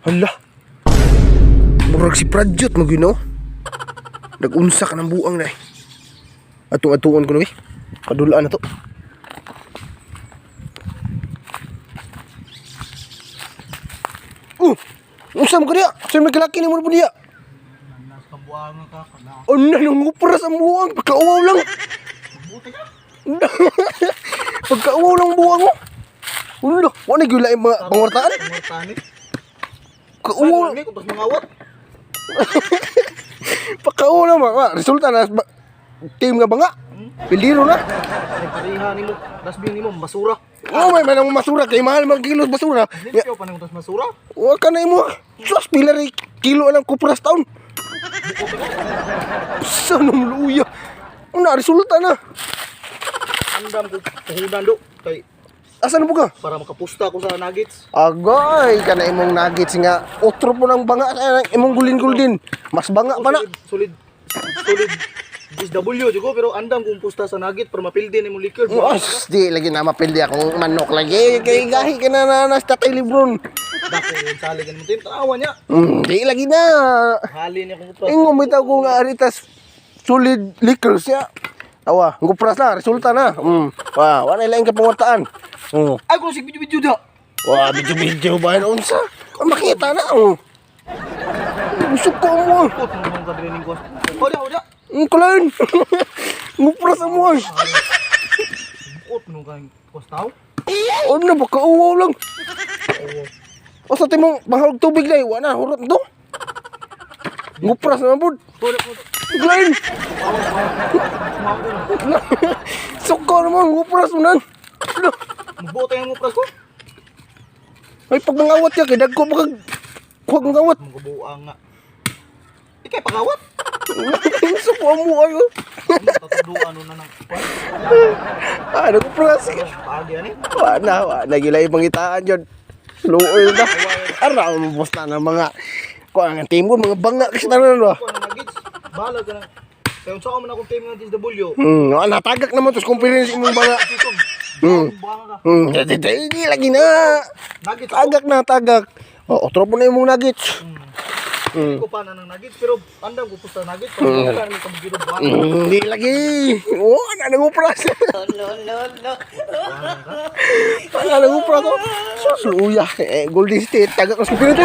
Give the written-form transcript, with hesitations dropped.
Hala. Murag si Pradyot mo gino. Nag-unsa ka ng buang na eh. Atung-atuon ko na eh. Kadulaan na to. Unsa mo ka diya? Saan may kalaki ni mo po diya? Nasa kabuangan ka. O na, nangupras ang buwang. Pagkauwaw lang. Buti ka. Pagkauwaw lang buwang mo. Ulo, wala gyud lain mga pangwartaan. Pangwartaan eh. Kauwaw. Saan kung pas mangawat? Pagkauwaw lang mga. Resulta na team nga ba nga? Pildiro na. Ay, pariha ni mo. Dasbin ni mo, basura. Oh, may manang masura kay mahal mga kilos basura. Limpyo pa ng tas basura. Wa ka na imo. Sus pila ri kilo ang kupras taon. Sanong luya. Una resulta na. Andam ko puhunan do. Kay Asa na po ka? para makapusta ko sa nuggets. Agoy, kana imong nuggets nga otro po ng banga sa imong gulin-gulin. Mas banga pa na. Solid. SW jugo pero andam kung pusta sa nugget para mapildi ni mo liquor. Os, di lagi na mapildi akong manok lagi. Kay gahi ka na Tatay Lebron. Dako yung saligan mo tin. Tanawa niya. Di lagi na. Hali niya kung upras. Ingo bitaw ko nga aritas solid liquor siya. Awa, gupras na, resulta na. Wa na lain ka pangutaan. Ay kung sig video da. Wah, video ba yun? Unsa? Makita na. Busog ko mo. Put mo mga kadrening ko. Hoda. Kulan. Gupras mo. Put mo kang kostaw. O na, baka uwaw lang. O sa timong mahal tubig na, wala na, hurot to. Gupras naman po. Hoda. Kulan. Suko naman, gupras mo nan. Magbuo tayo mo pras ko. Ay, pag mangawat ya, kay dagko baka huwag mangawat. Magbuo nga. Ikay pangawat. Suko mo ayo. Tatuduan ano na nang Ano gupras? paagi ani. Wala gila yung pangitaan dyan. Luoy na. Araw mo boss na ng mga kuha nga team ko, mga banga kasi na no. Ko na nagits. Bala ka na. Kaya sa man akong team nga DSW. Natagak naman tos conference imong banga. Banga ka. Hindi lagi na. Nagits Tagak. O, otro po na yung mong nuggets. ko pa na ng nagits pero andam ko pusta nagits. Pagka ni kamgiro ba. Hindi lagi. Oo, nanangupras. Nanangupras to. Susuya. Golden State. Tagak na sa pinito.